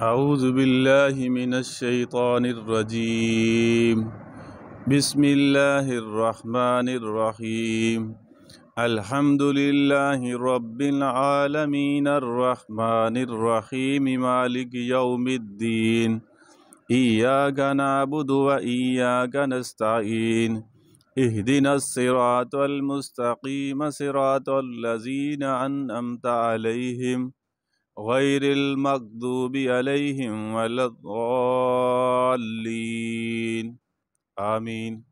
أعوذ بالله من الشيطان الرجيم بسم الله الرحمن الرحيم الحمد لله رب العالمين الرحمن الرحيم مالك يوم الدين إياك نعبد وإياك نستعين اهدنا الصراط المستقيم صراط الذين أنعمت عليهم غير المغضوب عليهم ولا الضالين آمين।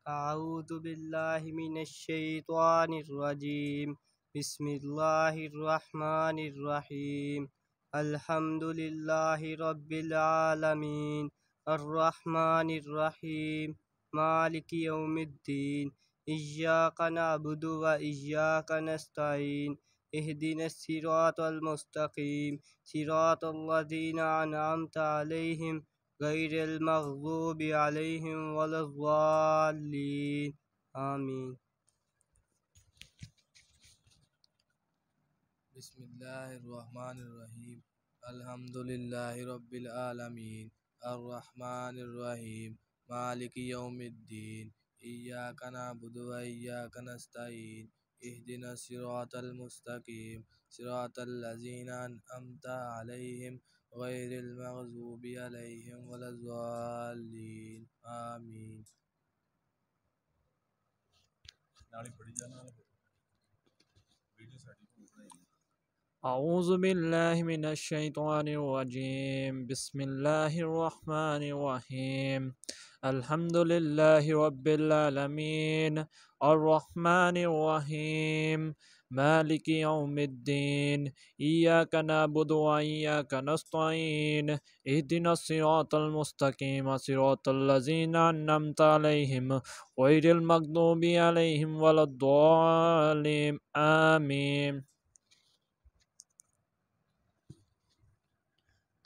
أعوذ بالله من الشيطان الرجيم بسم الله الرحمن الرحيم الحمد لله رب العالمين الرحمن الرحيم مالك يوم الدين إياك نعبد وإياك نستعين اهدنا الصراط المستقيم صراط الذين أنعمت عليهم غير المغضوب عليهم ولا الضالين آمين. بسم الله الرحمن الرحيم الحمد لله رب العالمين الرحمن الرحيم مالك يوم الدين إياك نعبد وإياك نستعين اهدنا الصراط المستقيم صراط الذين أنعمت عليهم غير المغضوب عليهم ولا الضالين آمين. أعوذ بالله من الشيطان الرجيم بسم الله الرحمن الرحيم الحمد لله رب العالمين الرحمن الرحيم مالك يوم الدين إياك نعبد وإياك نستعين اهدنا الصراط المستقيم صراط الذين أنعمت عليهم غير المغضوب عليهم ولا الضالين آمين.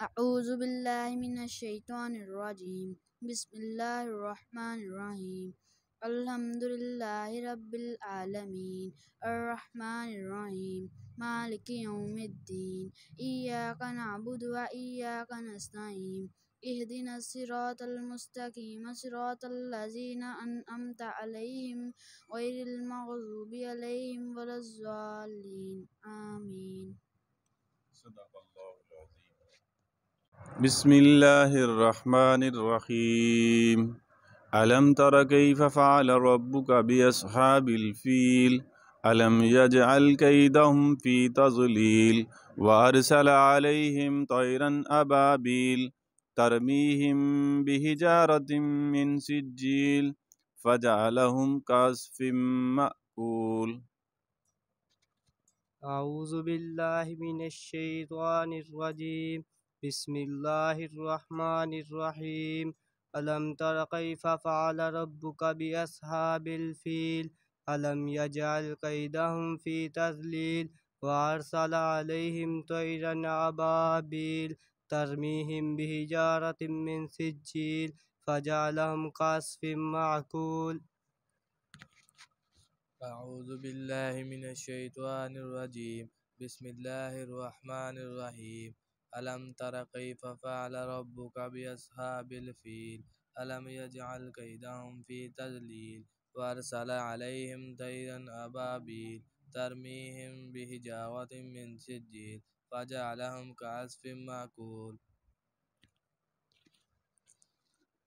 أعوذ بالله من الشيطان الرجيم بسم الله الرحمن الرحيم الحمد لله رب العالمين الرحمن الرحيم مالك يوم الدين إياك نعبد وإياك نستعين اهدنا الصراط المستقيم صراط الذين أنعمت عليهم غير المغضوب عليهم ولا الضالين آمين. صدق الله العظيم. بسم الله الرحمن الرحيم ألم تر كيف فعل ربك بأصحاب الفيل ألم يجعل كيدهم في تضليل وأرسل عليهم طيرا أبابيل ترميهم بحجارة من سجيل فجعلهم كعصف مأكول. أعوذ بالله من الشيطان الرجيم بسم الله الرحمن الرحيم ألم تر كيف فعل ربك بأصحاب الفيل ألم يجعل كيدهم في تضليل وأرسل عليهم طيرا أبابيل ترميهم بحجارة من سجيل فجعلهم كعصف معقول. أعوذ بالله من الشيطان الرجيم بسم الله الرحمن الرحيم ألم تر كيف فعل ربك بأصحاب الفيل ألم يجعل كيدهم في تضليل وأرسل عليهم طيرا أبابيل ترميهم بحجارة من سجيل فجعلهم كعصف مأكول.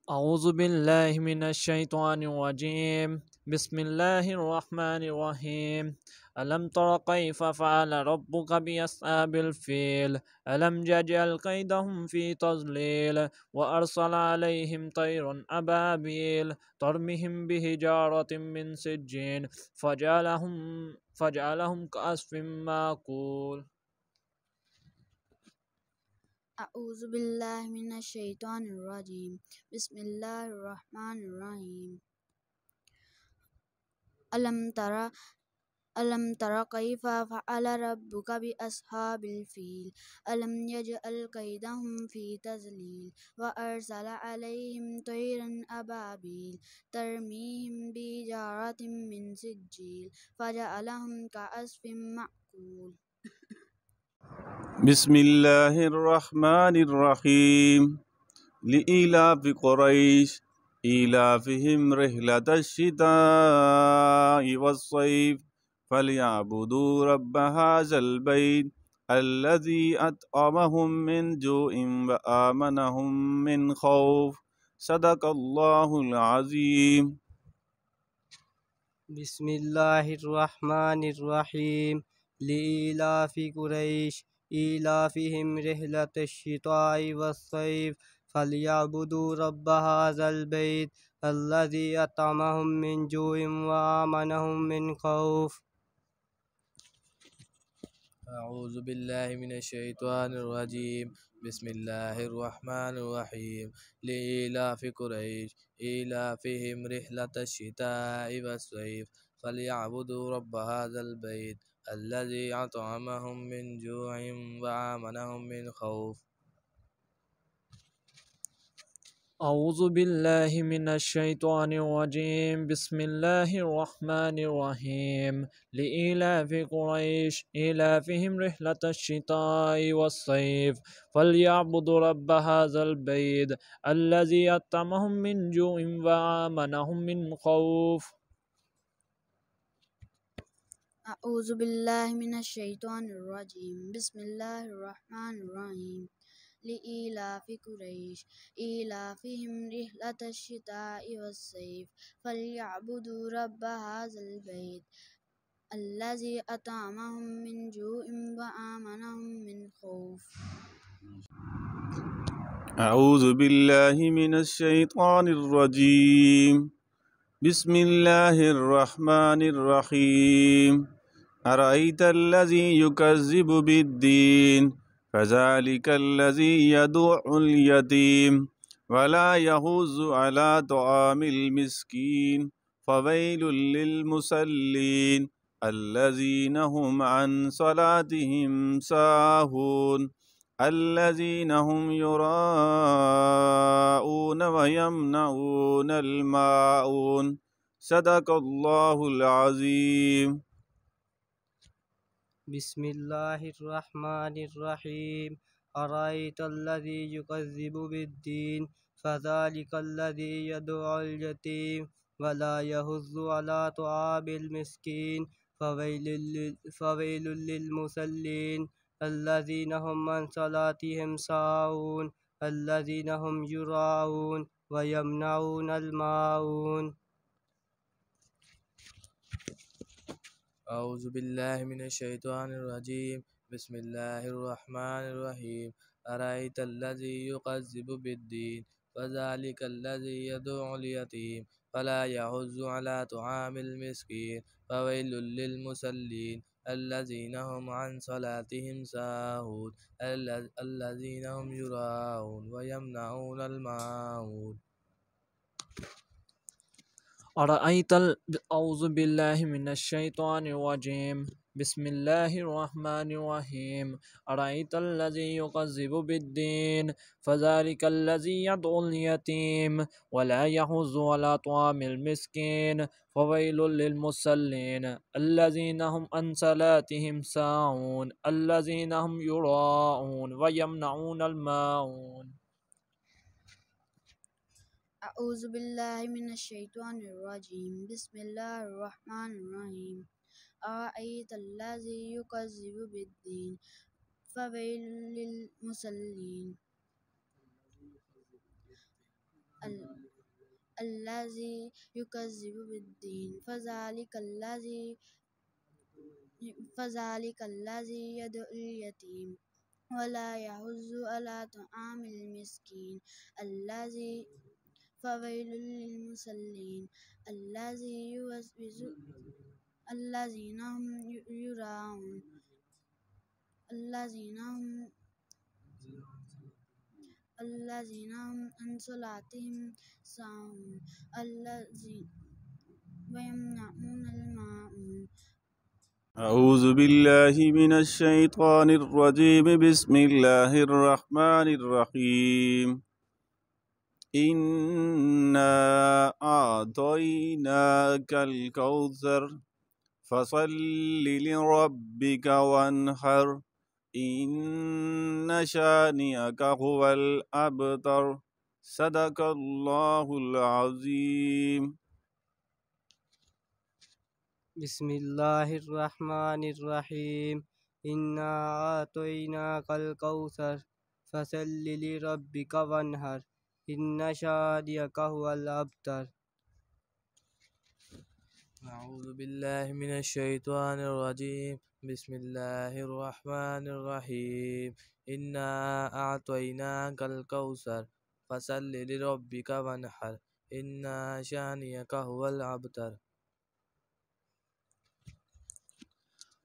أعوذ بالله من الشيطان الرجيم بسم الله الرحمن الرحيم ألم تر كيف فعل ربك بأصحاب الفيل ألم يجعل كيدهم في تضليل وأرسل عليهم طيرا أبابيل ترميهم بحجارة من سجين فجعلهم كعصف مأكول. أعوذ بالله من الشيطان الرجيم بسم الله الرحمن الرحيم ألم تر كيف فعل ربك بأصحاب الفيل ألم يجعل كيدهم في تضليل وأرسل عليهم طيرا أبابيل ترميهم بحجارة من سجيل فجعلهم كعصف مأكول. बिस्मिल्लाहिर रहमानिर रहीम लिइलाफि कुरैश इलाफिहिम रिहलतश शिताइ वस्सैफ फलयअबुदू रब्ब हाज़ल बैत अल्लज़ी अतअमहुम मिन जूइन व आमनहुम मिन खौफ सदक़ल्लाहुल अज़ीम। बिस्मिल्लाहिर्रहमानिर्रहीम लिइलाफि कुरैश इलाफिहिम रिहलतश शिताइ वस्सैफ फलयअबुदू रब्ब हाज़ल बैत अल्लज़ी अतअमहुम मिन जूइन व आमनहुम मिन खौफ। أعوذ بالله من الشيطان الرجيم بسم الله الرحمن الرحيم لإيلاف قريش إيلافهم رحلة الشتاء والصيف فليعبدوا رب هذا البيت الذي أطعمهم من جوع وآمنهم من خوف. أعوذ بالله من الشيطان الرجيم بسم الله الرحمن الرحيم لإيلاف قريش إيلافهم رحلة الشتاء والصيف فليعبدوا رب هذا البيت الذي أطعمهم من جوع وآمنهم من خوف. أعوذ بالله من الشيطان الرجيم بسم الله الرحمن الرحيم لإيلاف قريش إيلافهم رحلة الشتاء والصيف فليعبدوا رب هذا البيت الذي أطعمهم من جوع وآمنهم من خوف. أعوذ بالله من الشيطان الرجيم بسم الله الرحمن الرحيم أرأيت الذي يكذب بالدين فذلك الذي يدع اليتيم ولا يحض على طعام المسكين فويل للمصلين الذين هم عن صلاتهم ساهون الذين هم يراءون ويمنعون الماعون صدق الله العظيم. بسم الله الرحمن الرحيم أرأيت الذي يكذب بالدين فذلك الذي يدعو اليتيم ولا يحض على طعام المسكين فويل للمصلين الذين هم عن صلاتهم ساهون الذين هم يراءون ويمنعون الماعون. أعوذ بالله من الشيطان الرجيم بسم الله الرحمن الرحيم أرأيت الذي يكذب بالدين فذلك الذي يدعو اليتيم ولا يحض على طعام المسكين فويل للمصلين الذين هم عن صلاتهم ساهون الذين هم يراءون ويمنعون الماعون. أعوذ بالله من الشيطان الرجيم بسم الله الرحمن الرحيم أرأيت الذي يكذب بالدين فذلك الذي يدعو اليتيم ولا يحض على طعام المسكين فويل للمصلين الذين هم عن صلاتهم ساهون الذين هم يراءون ويمنعون الماعون. أعوذ بالله من الشيطان الرجيم بسم الله الرحمن الرحيم أرأيت الذي يكذب بالدين فويل للمصلين الذي يكذب بالدين فذلك الذي يدعو اليتيم ولا يحض على طعام المسكين فويل للمصلين الذين هم يراءون الذين هم عن صلاتهم ساهون ويمنعون الماعون. أعوذ بالله من الشيطان الرجيم بسم الله الرحمن الرحيم إنا أعطيناك الكوثر فصل لربك وانحر इन्न शानिअका हुवल अबतर। सदकल्लाहुल अज़ीम। बिस्मिल्लाहिर्रहमानिर्रहीम। इन्ना आतैनाकल कौसर फसल्लि लिरब्बिका वन्हर इन्ना शानिअका हुवल अबतर। अऊज़ु बिल्लाहि मिनश शैतानिर रजीम। बिस्मिल्लाहिर रहमानिर रहीम। इन्ना अअतैनाकल कौसर फसल्लि लिरब्बिका वन्हर इन्ना शानिअका हुवल अबतर।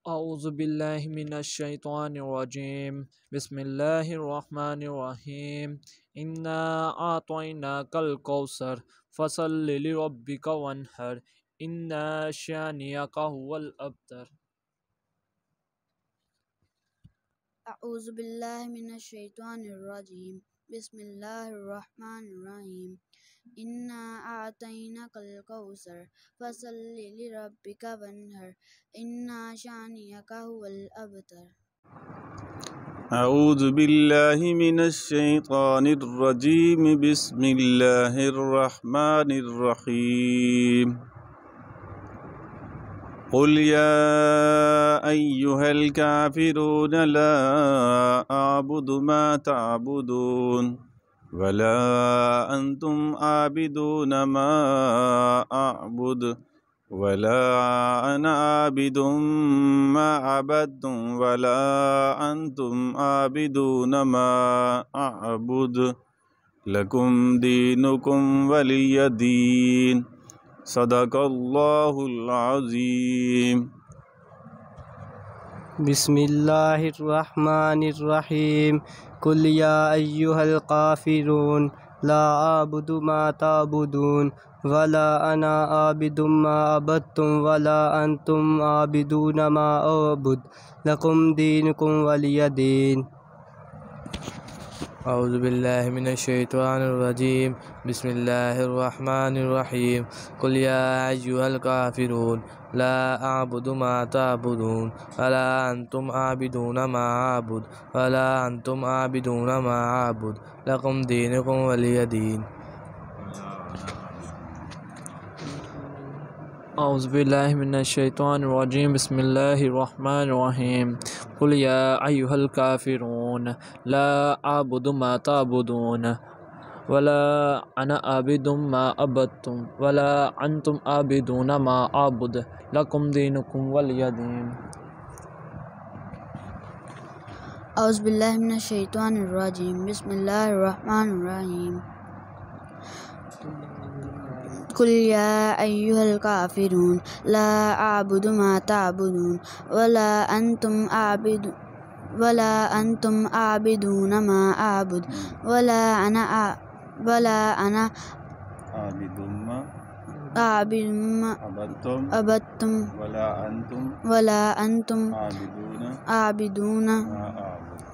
अऊज़ु बिल्लाहि मिनश शैतानिर रजीम। बिस्मिल्लाहिर रहमानिर रहीम। इन्ना आतैनाकल कौसर फसल्लि लिरब्बिका वन्हर इन्ना शानिअका हुवल अबतर। अऊज़ु बिल्लाहि मिनश शैतानिर रजीम। बिस्मिल्लाहिर रहमानिर रहीम। इन्ना आतैनाकल कौसर फसल्लि लिरब्बिका वन्हर इन्ना शानिअका हुवल अबतर। अऊज़ु बिल्लाहि मिनश शैतानिर रजीम। बिस्मिल्लाहिर रहमानिर रहीम। कुल या अय्युहल काफिरून ला अअबुदु मा तअबुदून वला अंतुम आबिदून मा अअबुद वला अना आबिदुम मा अबद्तुम वला अंतुम आबिदून मा अअबुद लकुम दीनुकुम वलिय दीन। सदकल्लाहुल अज़ीम। बिस्मिल्लाहिर्रहमानिर्रहीम। कुल या अय्युहल काफिरून ला अअबुदु मा तअबुदून वला अना आबिदुम मा अबद्तुम वला अंतुम आबिदून मा अअबुद लकुम दीनुकुम वलिय दीन। अऊज़ु बिल्लाहि मिनश शैतानिर रजीम। बिस्मिल्लाहिर रहमानिर रहीम। कुल या अय्युहल काफिरून ला अअबुदु मा तअबुदून वला अंतुम आबिदून मा अअबुद वला अंतुम आबिदून मा अअबुद लकुम दीनुकुम वलिय दीन। अऊज़ु बिल्लाहि मिनश शैतानिर रजीम। बिस्मिल्लाहिर रहमानिर रहीम। कुल या अय्युहल काफिरून ला अअबुदु मा तअबुदून वला अना आबिदुम मा अबद्तुम वला अंतुम आबिदून मा अअबुद लकुम दीनुकुम वलिय दीन। अऊज़ु बिल्लाहि मिनश शैतानिर रजीम। बिस्मिल्लाहिर रहमानिर रहीम। कुल या अय्युहल काफिरून ला अअबुदु मा तअबुदून वला अंतुम आबिदून मा अअबुद वला अना आबिदुम मा अबद्तुम वला अंतुम आबिदून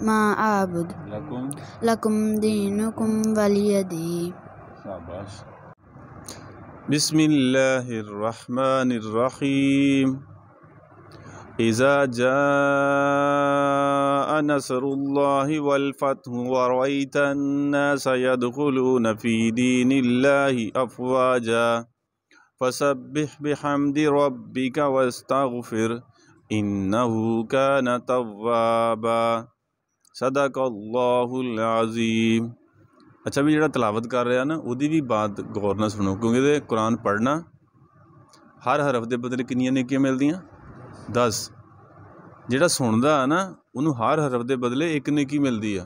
मा अअबुद लकुम दीनुकुम वलिय दीन। बिस्मिल्लाहिर रहमानिर रहीम। इज़ा जाअ नस्रुल्लाहि वल फतहु व रअयतन नास यदखुलून फी दीनिल्लाहि अफ़वाजा फसब्बिह बिहम्दि रब्बिका वस्तगफिर इन्नहु कान तव्वाबा। सदकल्लाहुल अज़ीम। अच्छा भी जिहड़ा तलावत कर रहा ना उहदी भी बात गौर नाल सुनो क्योंकि ये कुरान पढ़ना हर हरफ के बदले कितनियां नेकियां मिलदियां 10। जिहड़ा सुनदा ना उन्होंने हर हरफ के बदले एक नेकी मिलती है।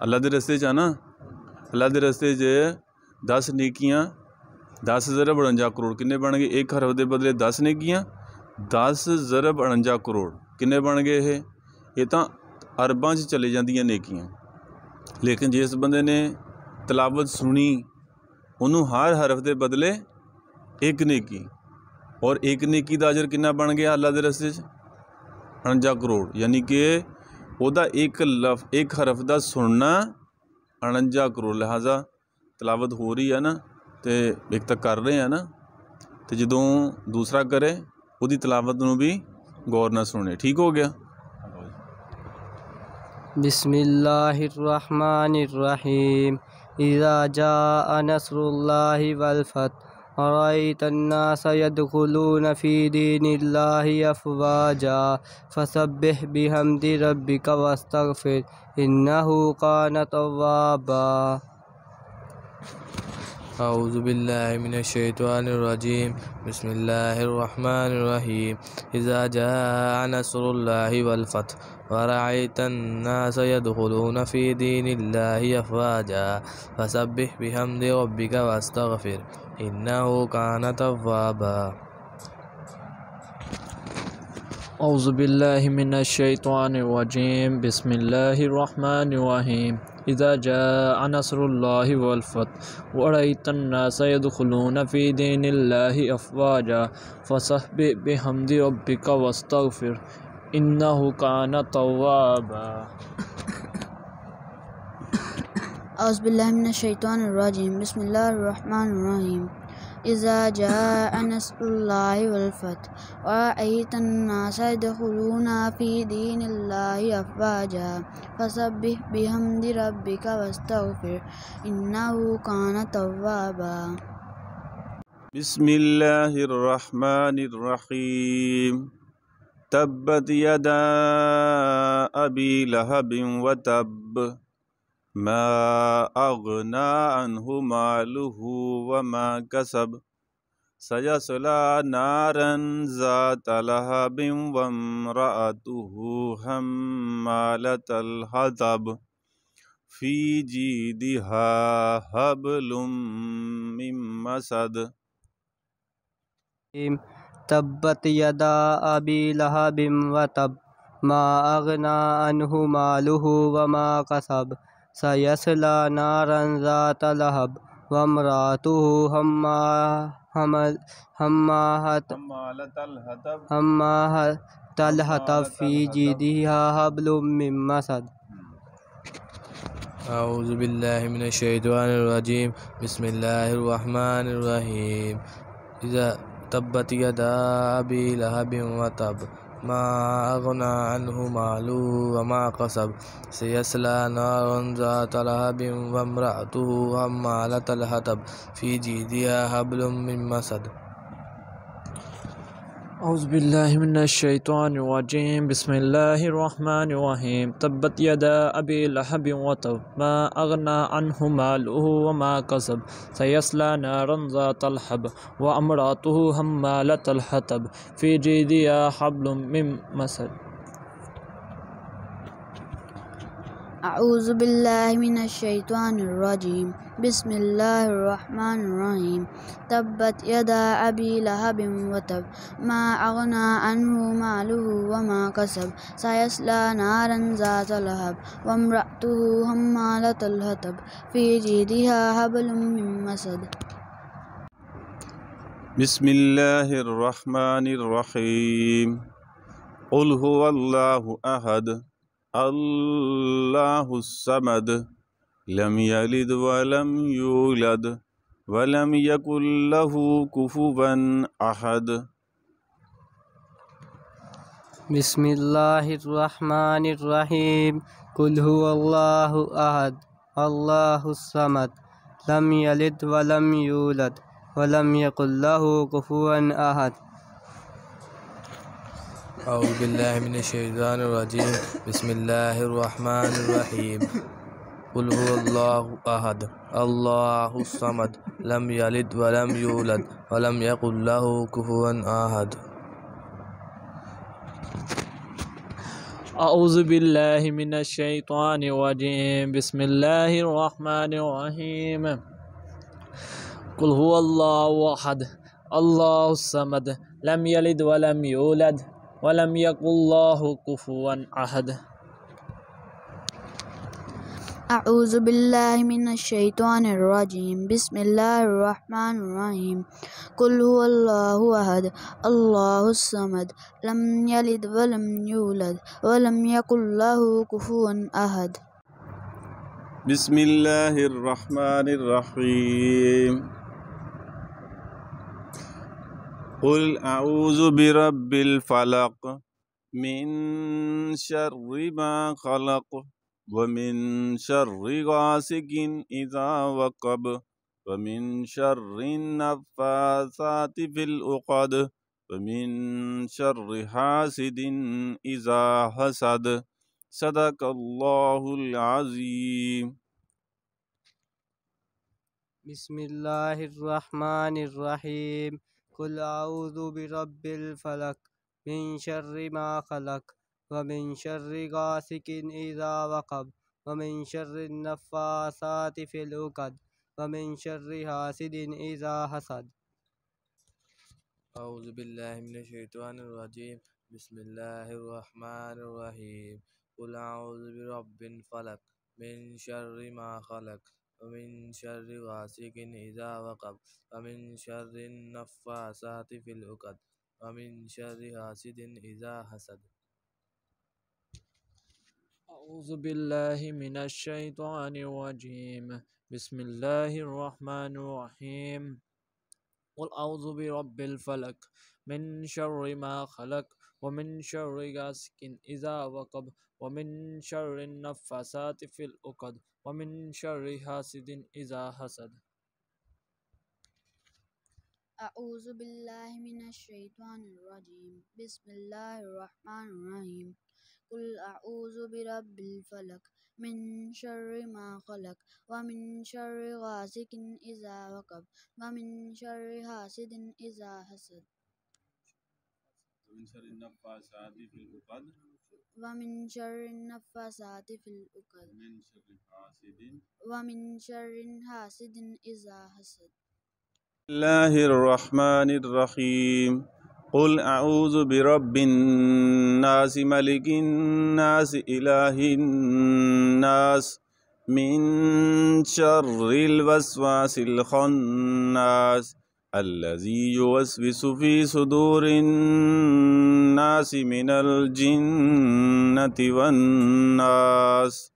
अल्लाह के रस्ते च ना अल्लाह के रस्ते च 10 नेकियां 10 ज़रब 49 करोड़ किन्ने बन गए। एक हरफ के बदले 10 नेकियां 10 ज़रब 49 करोड़ किन्ने बन गए। ये तो अरबां च चले जांदियां नेकियां। लेकिन जिस बंदे ने तलावत सुनी उन्होंने हर हरफ के बदले एक नेकी और एक नेकी का अजर कितना बन गया अल्लाह के रस्ते 49 करोड़। यानी कि वह एक हरफ का सुनना 49 करोड़। लिहाजा तलावत हो रही है ना तो एक तक कर रहे हैं ना तो जदों दूसरा करे उसकी तलावत में भी गौर ना सुने। ठीक हो गया। बिस्मिल्लाहिर्रहमानिर्रहीम इज़ा जाअ नस्रुल्लाहि वल फतह अरायतन्नास यदखुलून फ़ी दीनिल्लाहि अफ़वाजा फसब्बिह बिहम्दि रब्बिका वस्तगफिर इन्नहु कान तव्वाबा। अऊज़ु बिल्लाहि मिनश शैतानिर रजीम बिस्मिल्लाहिर रहमानिर रहीम इज़ा जाअ नस्रुल्लाहि वल फतह वरअयतन नास यदखुलून फ़ी दीनिल्लाहि अफ़वाजा फसब्बिह बिहम्दि रब्बिका वस्तगफिर इन्नहु कान तव्वाबा। औज़ु बिल्लाहि मिनश शैतानिर रजीम बिस्मिल्लाहिर रहमानिर रहीम इज़ा जाअ नस्रुल्लाहि वल फतह वरअयतन नास यदखुलून फ़ी दीनिल्लाहि अफ़वाजा फसब्बिह बिहम्दि रब्बिका वस्तगफिर इन्नहु कान तव्वाबा। औज़ु बिल्लाहि मिनश शैतानिर रजीम बिस्मिल्लाहिर रहमानिर रहीम इज़ा जाअ नस्रुल्लाहि वल फतह वरअयतन नास यदखुलूना फ़ी दीनिल्लाहि अफ़वाजा फसब्बिह बिहम्दि रब्बिका वस्तगफिर इन्नहु कान तव्वाबा। बिस्मिल्लाहिर्रहमानिर्रहीम तब्बत यदा अबी लहबिन व तब मा अग़ना अन्हु मालुहु व मा कसब सयस्ला नारन ज़ाता लहबिन व इम्रअतुहु हम्मालतल हतब फ़ी जीदिहा हब्लुम मिन मसद। तब्बत यदा अबी लहबिन व तब मा अग़ना अन्हु मालुहु व मा कसब सयस्ला नारन ज़ाता लहब व इम्रअतुहु हम्मालतल हतब फ़ी जीदिहा हब्लुम मिन मसद। अऊज़ु बिल्लाहि मिनश शैतानिर रजीम बिस्मिल्लाहिर रहमानिर रहीम इज़ा तब्बत यदा अबी लहबिन व तब मा अग़ना अन्हु मालुहु व मा कसब सयस्ला नारन ज़ाता लहबिन व इम्रअतुहु हम्मालतल हतब फ़ी जीदिहा हब्लुम मिन मसद। औज़ु बिल्लाहि मिनश शैतानिर रजीम बिस्मिल्लाहिर रहमानिर रहीम तब्बत यदा अबी लहबिन व तब मा अग़ना अन्हु मालुहु व मा कसब सयस्ला नारन ज़ाता लहब व इम्रअतुहु हम्मालतल हतब फ़ी जीदिहा हब्लुम मिन मसद। अऊज़ु बिल्लाहि मिनश शैतानिर रजीम बिस्मिल्लाहिर रहमानिर रहीम तब्बत यदा अबी लहबिन व तब मा अग़ना अन्हु मालुहु व मा कसब सयस्ला नारन ज़ाता लहब व इम्रअतुहु हम्मालतल हतब फ़ी जीदिहा हब्लुम मिन मसद। बिस्मिल्लाहिर्रहमानिर्रहीम क़ुल हुवल्लाहु अहद अल्लाहुस समद लम यलिद व लम यूलद व लम यकुल लहू कुफुवन अहद। बिस्मिल्लाहिर्रहमानिर्रहीम कुल हुवल्लाहु अहद अल्लाहुस समद लम यलिद व लम यूलद व लम यकुल लहू कुफुवन अहद। अऊज़ु बिल्लाहि मिनश शैतानिर रजीम बिस्मिल्लाहिर रहमानिर रहीम कुल हुवल्लाहु अहद अल्लाहुस समद लम यलिद व लम यूलद व लम यकुल लहू कुफुवन अहद। औज़ु बिल्लाहि मिनश शैतानिर रजीम बिस्मिल्लाहिर रहमानिर रहीम कुल हुवल्लाहु अहद अल्लाहुस समद लम यलिद व लम यूलद व लम यकुल लहू कुफुवन अहद। अऊज़ु बिल्लाहि मिनश शैतानिर रजीम बिस्मिल्लाहिर रहमानिर रहीम कुल हुवल्लाहु अहद अल्लाहुस समद लम यलिद व लम यूलद व लम यकुल लहू कुफुवन अहद। बिस्मिल्लाहिर्रहमानिर्रहीम क़ुल अऊज़ु बिरब्बिल फ़लक़ मिन शर्रि मा ख़लक़ वमिन शर्रि गासिकिन इज़ा वक़ब वमिन शर्रि नफ़्फ़ासाति फ़िल उक़द वमिन शर्रि हासिदिन इज़ा हसद। सदक़ल्लाहुल अज़ीम। बिस्मिल्लाहिर्रहमानिर्रहीम। कुल आऊज़ु बिरब्बिल फलक मिन शर्रि मा खलक व मिन शर्रि गासिकिन इज़ा वक़ब व मिन शर्रि नफ़्फ़ासाति फ़िल उक़द व मिन शर्रि हासिदिन इज़ा हसद। أعوذ بالله من الشيطان الرجيم بسم الله الرحمن الرحيم قل أعوذ برب الفلق من شر ما خلق ومن شر غاسق إذا وقب ومن شر النفاثات في العقد ومن شر حاسد إذا حسد. أعوذ بالله من الشيطان الرجيم بسم الله الرحمن الرحيم قل أعوذ برب الفلق من شر ما خلق ومن شر غاسق إذا وقب ومن شر النفاثات في العقد ومن شر حاسد إذا حسد. أعوذ بالله من الشيطان الرجيم بسم الله الرحمن الرحيم قل أعوذ برب الفلق من شر ما خلق ومن شر غاسق إذا وقب ومن شر حاسد إذا حسد ومن شر النفاثات في العقد ومن شر النفاثات في العقد ومن شر حاسد ومن شر حاسد إذا حسد. بسم الله الرحمن الرحيم قل أعوذ برب الناس ملك الناس إله الناس من شر الوسواس الخناس الذي يوسوس في صدور الناس من الجنة والناس.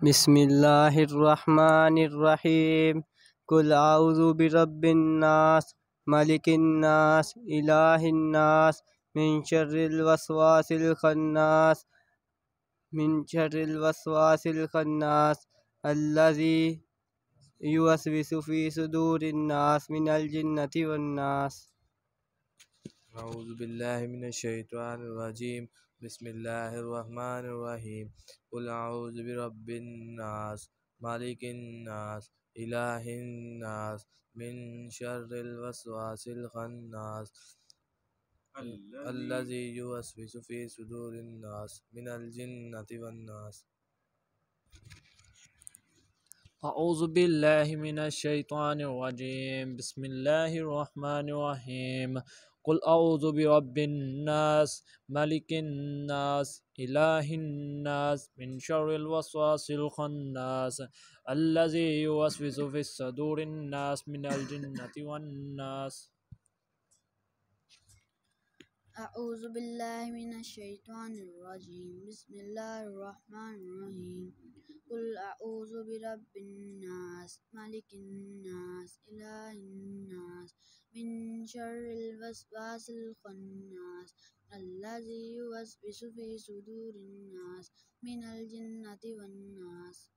बिस्मिल्लाहिर्रहमानिर्रहीम। कुल आऊज़ु बिरब्बिन्नास मलिकिन्नास इलाहिन्नास मिन शर्रिल वस्वासिल खन्नास अल्लज़ी युवस्विसु फी सुदूरिन नास मिनल जिन्नति वन्नास। أعوذ بالله من الشيطان الرجيم بسم الله الرحمن الرحيم قل أعوذ برب الناس مالك الناس إله الناس من شر الوسواس الخناس الذي يوسوس في صدور الناس من الجنة والناس. أعوذ بالله من الشيطان الرجيم بسم الله الرحمن الرحيم قل أعوذ برب الناس ملك الناس إله الناس من شر الوسواس الخناس الذي يوسوس في صدور الناس من الجنة والناس. أعوذ بالله من الشيطان الرجيم بسم الله الرحمن الرحيم قل أعوذ برب الناس ملك الناس إله الناس من شر الوسواس الخناس الذي يوسوس في صدور الناس من الجنة والناس.